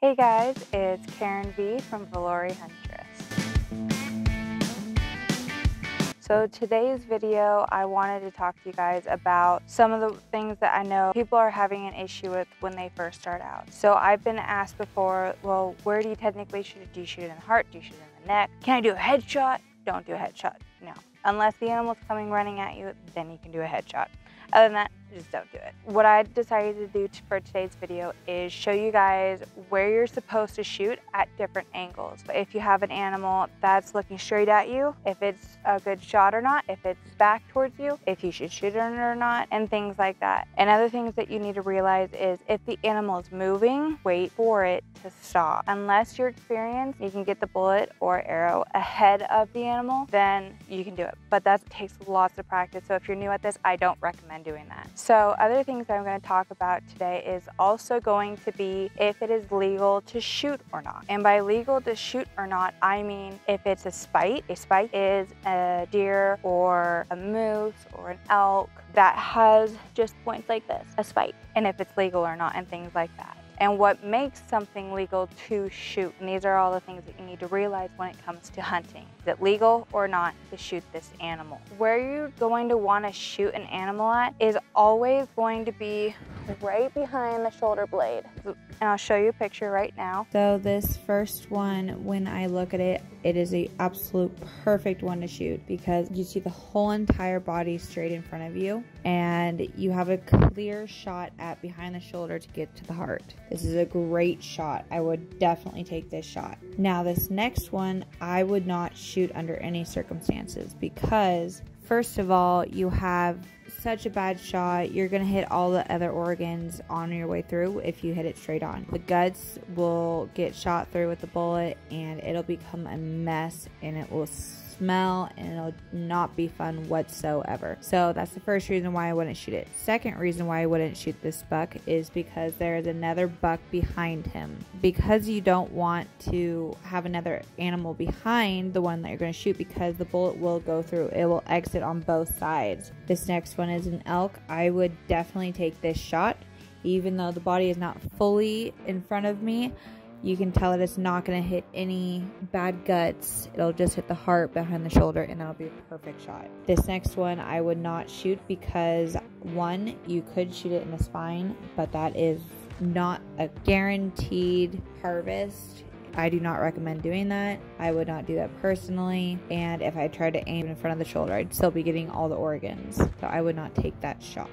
Hey guys, it's Karen V from Valori Huntress. So today's video, I wanted to talk to you guys about some of the things that I know people are having an issue with when they first start out. So I've been asked before, well, where do you technically shoot it? Do you shoot it in the heart? Do you shoot it in the neck? Can I do a headshot? Don't do a headshot, no. Unless the animal's coming running at you, then you can do a headshot. Other than that, just don't do it. What I decided to do for today's video is show you guys where you're supposed to shoot at different angles. If you have an animal that's looking straight at you, if it's a good shot or not, if it's back towards you, if you should shoot it or not, and things like that. And other things that you need to realize is if the animal is moving, wait for it to stop. Unless you're experienced, you can get the bullet or arrow ahead of the animal, then you can do it. But that takes lots of practice. So if you're new at this, I don't recommend doing that. So other things that I'm going to talk about today is also going to be if it is legal to shoot or not. And by legal to shoot or not, I mean if it's a spite. A spite is a deer or a moose or an elk that has just points like this, a spite, and if it's legal or not and things like that. And what makes something legal to shoot. And these are all the things that you need to realize when it comes to hunting. Is it legal or not to shoot this animal? Where you're going to want to shoot an animal at is always going to be right behind the shoulder blade. And I'll show you a picture right now. So this first one, when I look at it, it is the absolute perfect one to shoot because you see the whole entire body straight in front of you and you have a clear shot at behind the shoulder to get to the heart. This is a great shot. I would definitely take this shot. Now this next one, I would not shoot under any circumstances because first of all, you have such a bad shot. You're gonna hit all the other organs on your way through if you hit it straight on. The guts will get shot through with the bullet and it'll become a mess and it will smell and it'll not be fun whatsoever. So that's the first reason why I wouldn't shoot it. Second reason why I wouldn't shoot this buck is because there is another buck behind him. Because you don't want to have another animal behind the one that you're going to shoot because the bullet will go through. It will exit on both sides. This next one is an elk. I would definitely take this shot. Even though the body is not fully in front of me, you can tell that it's not going to hit any bad guts. It'll just hit the heart behind the shoulder and that'll be a perfect shot. This next one I would not shoot because one, you could shoot it in the spine, but that is not a guaranteed harvest. I do not recommend doing that. I would not do that personally. And if I tried to aim in front of the shoulder, I'd still be getting all the organs. So I would not take that shot.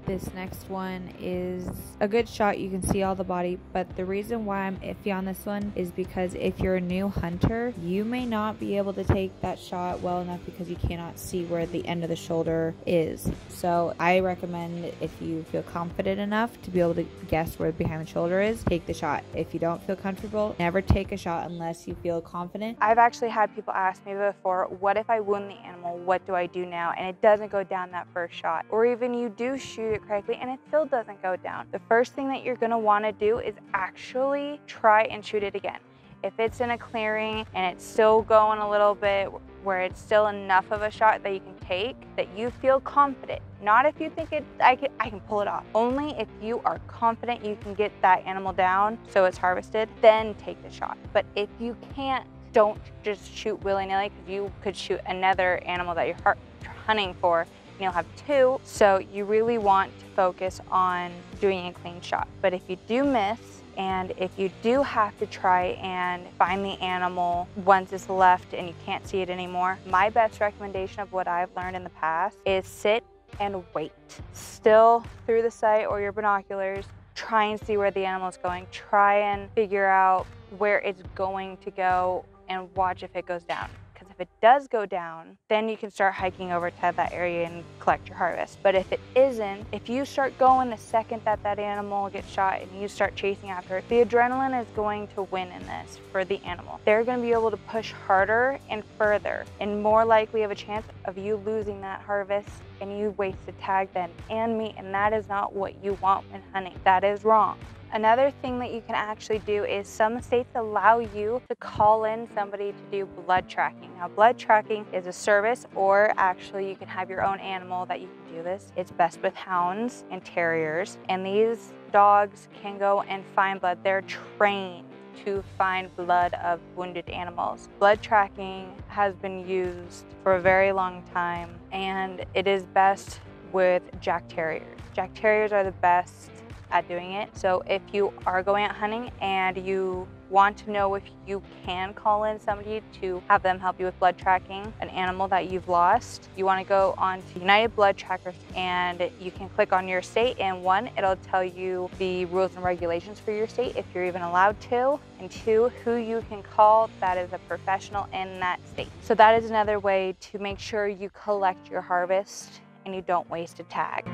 This next one is a good shot. You can see all the body, but the reason why I'm iffy on this one is because if you're a new hunter, you may not be able to take that shot well enough because you cannot see where the end of the shoulder is. So I recommend if you feel confident enough to be able to guess where behind the shoulder is, take the shot. If you don't feel comfortable, never take a shot unless you feel confident. I've actually had people ask me before, what if I wound the animal? What do I do now? And it doesn't go down that first shot. Or even you do shoot it correctly and it still doesn't go down. The first thing that you're going to want to do is actually try and shoot it again. If it's in a clearing and it's still going a little bit where it's still enough of a shot that you can take, that you feel confident. Not if you think I can pull it off. Only if you are confident you can get that animal down so it's harvested, then take the shot. But if you can't, don't just shoot willy-nilly because you could shoot another animal that you're hunting for. You'll have two, so you really want to focus on doing a clean shot. But if you do miss, and if you do have to try and find the animal once it's left and you can't see it anymore, my best recommendation of what I've learned in the past is sit and wait. Still through the sight or your binoculars, try and see where the animal is going. Try and figure out where it's going to go and watch if it goes down. If it does go down, then you can start hiking over to that area and collect your harvest. But if it isn't, if you start going the second that that animal gets shot and you start chasing after it, the adrenaline is going to win in this for the animal. They're going to be able to push harder and further and more likely of a chance of you losing that harvest and you wasted tag then and meat, and that is not what you want when hunting. That is wrong. Another thing that you can actually do is some states allow you to call in somebody to do blood tracking. Now, blood tracking is a service, or actually you can have your own animal that you can do this. It's best with hounds and terriers, and these dogs can go and find blood. They're trained to find blood of wounded animals. Blood tracking has been used for a very long time, and it is best with Jack Terriers. Jack Terriers are the best at doing it. So if you are going out hunting and you want to know if you can call in somebody to have them help you with blood tracking an animal that you've lost, you want to go on to United Blood Trackers, and you can click on your state, and one, it'll tell you the rules and regulations for your state, if you're even allowed to, and two, who you can call that is a professional in that state. So that is another way to make sure you collect your harvest and you don't waste a tag.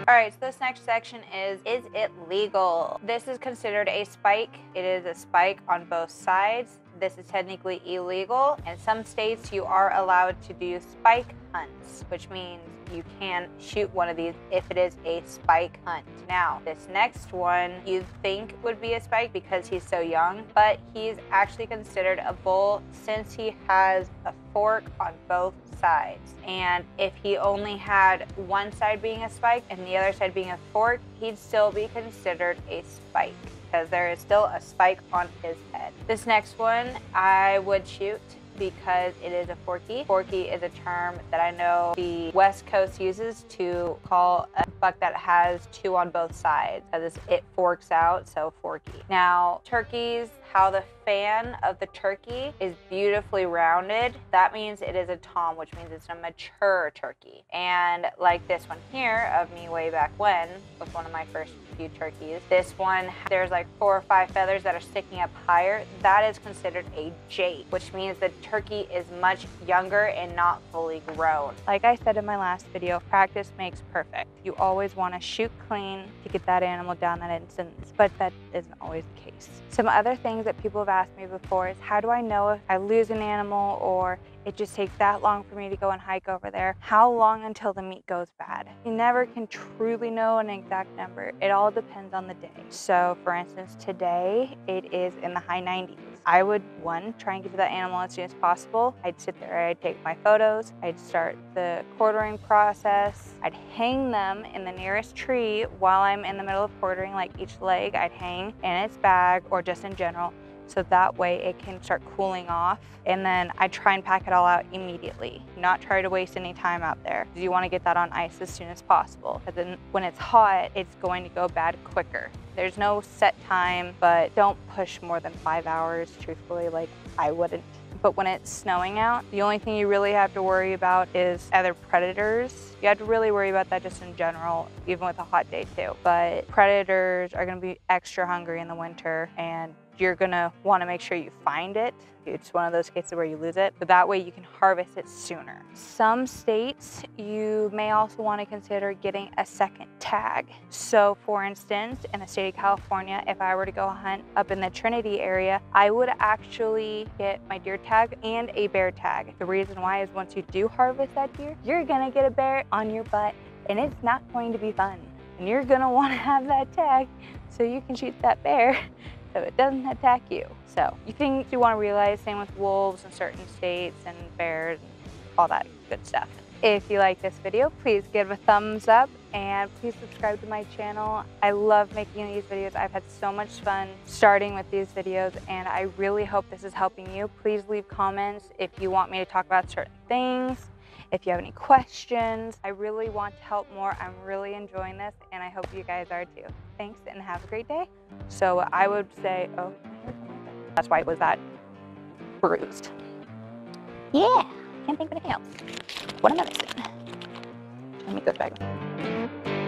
All right, so this next section is it legal? This is considered a spike. It is a spike on both sides. This is technically illegal. In some states, you are allowed to do spike hunts, which means you can shoot one of these if it is a spike hunt. Now, this next one you'd think would be a spike because he's so young, but he's actually considered a bull since he has a fork on both sides. And if he only had one side being a spike and the other side being a fork, he'd still be considered a spike because there is still a spike on his head. This next one I would shoot because it is a forky. Forky is a term that I know the West Coast uses to call a buck that has two on both sides, because it forks out, so forky. Now, turkeys, how the fan of the turkey is beautifully rounded, that means it is a tom, which means it's a mature turkey. And like this one here of me way back when, with one of my first few turkeys, this one, there's like 4 or 5 feathers that are sticking up higher. That is considered a jate, which means the turkey is much younger and not fully grown. Like I said in my last video, practice makes perfect. You always want to shoot clean to get that animal down that instance, but that isn't always the case. Some other things that people have asked me before is, how do I know if I lose an animal or it just takes that long for me to go and hike over there? How long until the meat goes bad? You never can truly know an exact number. It all depends on the day. So for instance, today it is in the high 90s. I would, one, try and get to that animal as soon as possible. I'd sit there, I'd take my photos, I'd start the quartering process, I'd hang them in the nearest tree while I'm in the middle of quartering, like each leg I'd hang in its bag or just in general, so that way it can start cooling off. And then I try and pack it all out immediately, not try to waste any time out there. You want to get that on ice as soon as possible, because then when it's hot, it's going to go bad quicker. There's no set time, but don't push more than 5 hours, truthfully, like I wouldn't. But when it's snowing out, the only thing you really have to worry about is other predators. You have to really worry about that just in general, even with a hot day too. But predators are gonna be extra hungry in the winter, and you're gonna wanna make sure you find it. It's one of those cases where you lose it, but that way you can harvest it sooner. Some states, you may also wanna consider getting a second tag. So for instance, in the state of California, if I were to go hunt up in the Trinity area, I would actually get my deer tag and a bear tag. The reason why is once you do harvest that deer, you're gonna get a bear on your butt, and it's not going to be fun. And you're gonna wanna have that tag so you can shoot that bear so it doesn't attack you. So you things you want to realize, same with wolves in certain states and bears and all that good stuff. If you like this video, please give a thumbs up and please subscribe to my channel. I love making these videos. I've had so much fun starting with these videos, and I really hope this is helping you. Please leave comments if you want me to talk about certain things. If you have any questions, I really want to help more. I'm really enjoying this, and I hope you guys are too. Thanks, and have a great day. So I would say, oh, that's why it was that bruised. Yeah, can't think of anything else. What am I missing? Let me go back.